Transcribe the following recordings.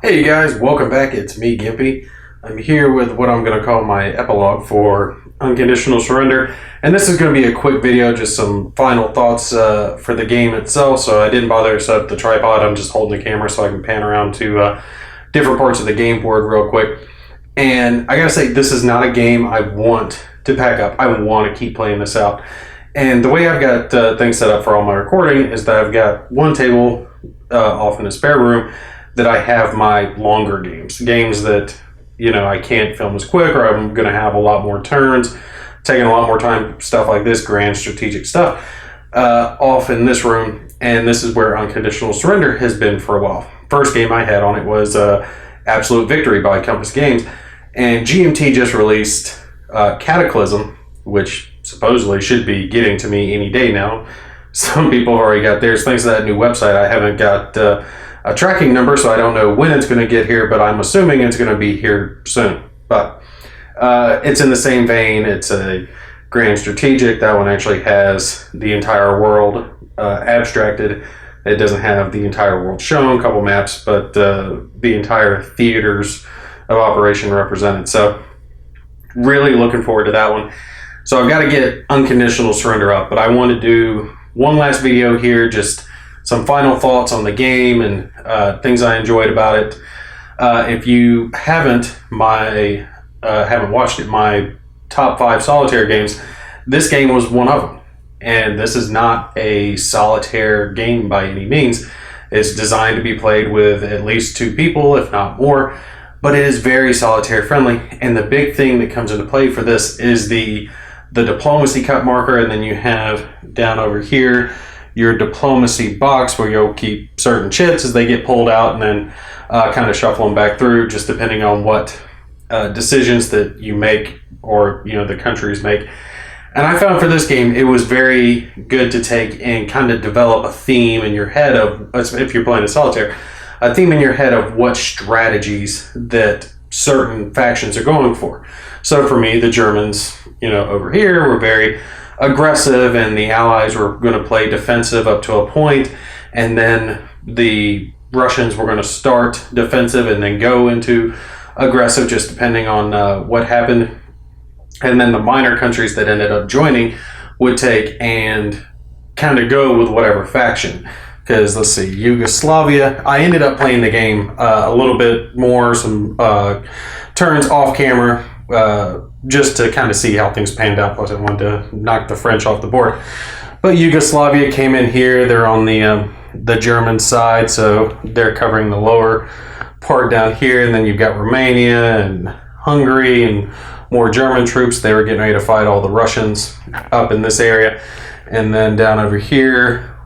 Hey guys, welcome back. It's me, Gimpy. I'm here with what I'm going to call my epilogue for Unconditional Surrender. And this is going to be a quick video, just some final thoughts for the game itself. So I didn't bother to set up the tripod. I'm just holding the camera so I can pan around to different parts of the game board real quick. And I gotta say, this is not a game I want to pack up. I want to keep playing this out. And the way I've got things set up for all my recording is that I've got one table off in a spare room that I have my longer games that, you know, I can't film as quick, or I'm going to have a lot more turns, taking a lot more time, stuff like this, grand strategic stuff, off in this room. And this is where Unconditional Surrender has been for a while. First game I had on it was Absolute Victory by Compass Games. And GMT just released Cataclysm, which supposedly should be getting to me any day now. Some people have already got theirs. Thanks to that new website, I haven't got a tracking number, so I don't know when it's going to get here, but I'm assuming it's going to be here soon. But it's in the same vein. It's a grand strategic. That one actually has the entire world abstracted. It doesn't have the entire world shown, a couple maps, but the entire theaters of operation represented. So really looking forward to that one. So I've got to get Unconditional Surrender up, but I want to do one last video here, just some final thoughts on the game and things I enjoyed about it. If you haven't watched it, my top 5 solitaire games, this game was one of them. And this is not a solitaire game by any means. It's designed to be played with at least 2 people, if not more, but it is very solitaire friendly. And the big thing that comes into play for this is the diplomacy cut marker, and then you have down over here your diplomacy box where you'll keep certain chits as they get pulled out, and then kind of shuffle them back through, just depending on what decisions that you make, or the countries make. And I found for this game it was very good to take and kind of develop a theme in your head of, if you're playing a solitaire, a theme in your head of what strategies that certain factions are going for. So for me, the Germans, over here were very aggressive, and the Allies were going to play defensive up to a point, and then the Russians were going to start defensive and then go into aggressive, just depending on what happened. And then the minor countries that ended up joining would take and kind of go with whatever faction. Because let's see, Yugoslavia, I ended up playing the game a little bit more, some turns off camera, just to kind of see how things panned out. Plus I wanted to knock the French off the board. But Yugoslavia came in here. They're on the German side, so they're covering the lower part down here. And then you've got Romania and Hungary and more German troops. They were getting ready to fight all the Russians up in this area. And then down over here,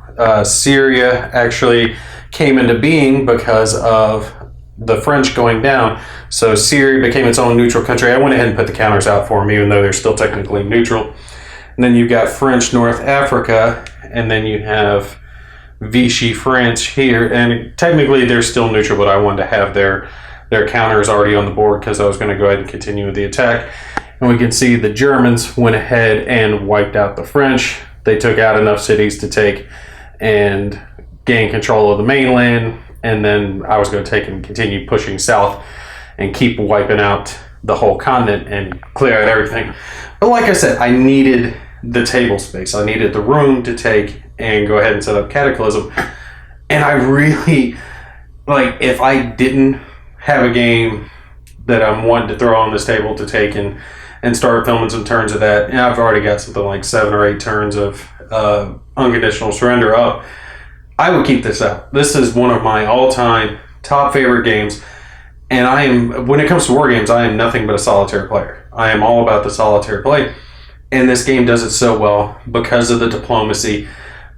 Syria actually came into being because of the French going down. So Syria became its own neutral country. I went ahead and put the counters out for them, even though they're still technically neutral. And then you've got French North Africa, and then you have Vichy France here. And technically they're still neutral, but I wanted to have their counters already on the board because I was going to go ahead and continue with the attack. And we can see the Germans went ahead and wiped out the French. They took out enough cities to take and gain control of the mainland. And then I was going to take and continue pushing south and keep wiping out the whole continent and clear out everything. But like I said, I needed the table space. I needed the room to take and go ahead and set up Cataclysm. And I really, if I didn't have a game that I'm wanting to throw on this table to take and start filming some turns of that, and I've already got something like 7 or 8 turns of Unconditional Surrender up, I would keep this out. This is one of my all-time top favorite games. And when it comes to war games, I am nothing but a solitaire player. I am all about the solitaire play. And this game does it so well because of the diplomacy,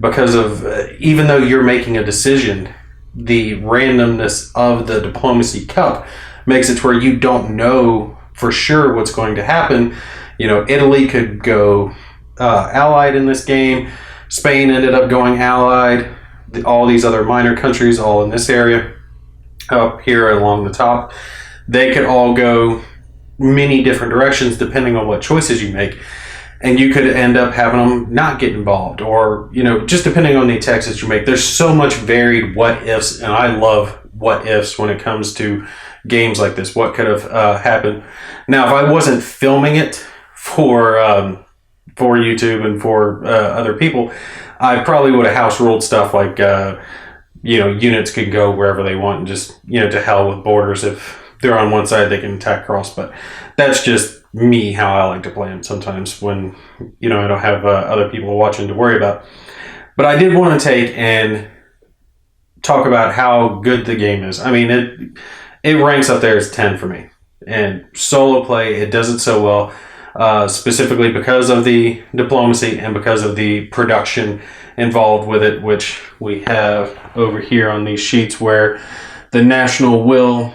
because of, even though you're making a decision, the randomness of the diplomacy cup makes it to where you don't know for sure what's going to happen. Italy could go allied in this game. Spain ended up going allied. All these other minor countries, all in this area up here along the top, they could all go many different directions depending on what choices you make. And you could end up having them not get involved, or just depending on the attacks that you make. There's so much varied what ifs, and I love what ifs when it comes to games like this. What could have happened? Now, if I wasn't filming it for YouTube and for other people, I probably would have house ruled stuff like units could go wherever they want and just to hell with borders. If they're on one side, they can attack cross. But that's just me, how I like to play them sometimes when I don't have other people watching to worry about. But I did want to take and talk about how good the game is. I mean, it ranks up there as 10 for me. And solo play, it does it so well, specifically because of the diplomacy and because of the production involved with it, which we have over here on these sheets where the national will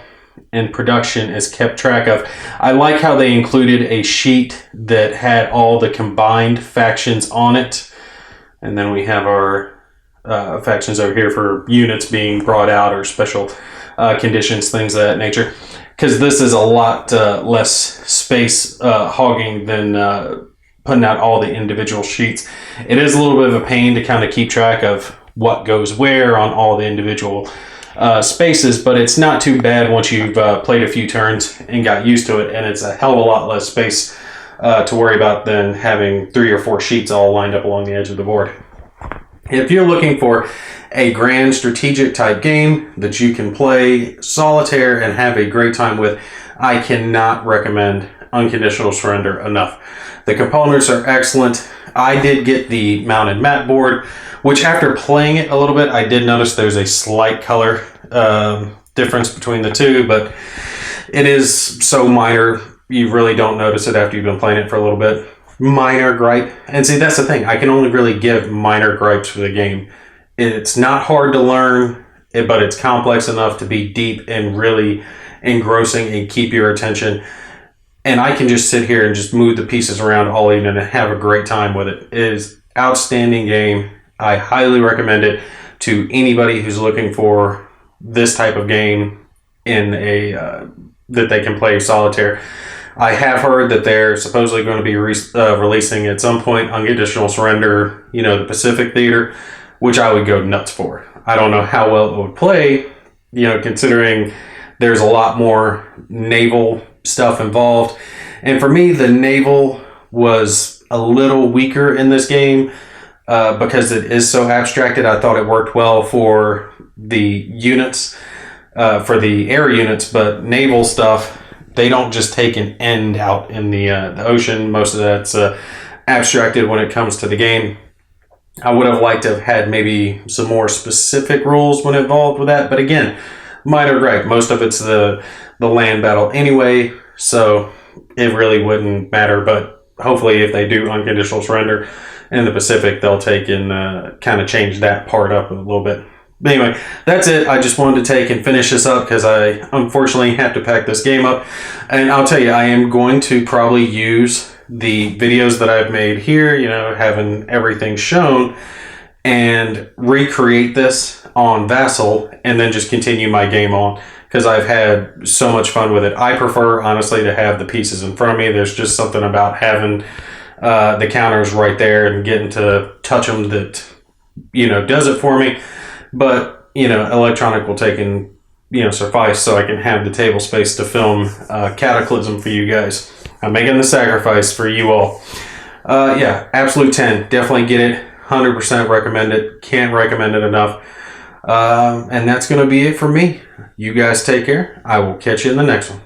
and production is kept track of. I like how they included a sheet that had all the combined factions on it. And then we have our factions over here for units being brought out or special conditions, things of that nature. Because this is a lot less space hogging than putting out all the individual sheets. It is a little bit of a pain to kind of keep track of what goes where on all the individual spaces, but it's not too bad once you've played a few turns and got used to it, and it's a hell of a lot less space to worry about than having 3 or 4 sheets all lined up along the edge of the board. If you're looking for a grand strategic type game that you can play solitaire and have a great time with, I cannot recommend Unconditional Surrender enough. The components are excellent. I did get the mounted mat board, which after playing it a little bit, I did notice there's a slight color difference between the two, but it is so minor, you really don't notice it after you've been playing it for a little bit. Minor gripe. And see, that's the thing. I can only really give minor gripes for the game. It's not hard to learn, but it's complex enough to be deep and really engrossing and keep your attention. And I can just sit here and just move the pieces around all evening and have a great time with it. It is outstanding game. I highly recommend it to anybody who's looking for this type of game in a that they can play solitaire. I have heard that they're supposedly going to be releasing at some point Unconditional Surrender, the Pacific Theater, which I would go nuts for. I don't know how well it would play, considering there's a lot more naval stuff involved. And for me, the naval was a little weaker in this game because it is so abstracted. I thought it worked well for the units, for the air units, but naval stuff, they don't just take an end out in the ocean. Most of that's abstracted when it comes to the game. I would have liked to have had maybe some more specific rules when involved with that. But again, minor gripe. Most of it's the land battle anyway, so it really wouldn't matter. But hopefully if they do Unconditional Surrender in the Pacific, they'll take and kind of change that part up a little bit. But anyway, that's it. I just wanted to take and finish this up because I unfortunately have to pack this game up. And I'll tell you, I am going to probably use the videos that I've made here, having everything shown, and recreate this on Vassal and then just continue my game on because I've had so much fun with it. I prefer, honestly, to have the pieces in front of me. There's just something about having the counters right there and getting to touch them that, does it for me. But, electronic will take and, suffice so I can have the table space to film Cataclysm for you guys. I'm making the sacrifice for you all. Yeah, absolute 10. Definitely get it. 100% recommend it. Can't recommend it enough. And that's going to be it for me. You guys take care. I will catch you in the next one.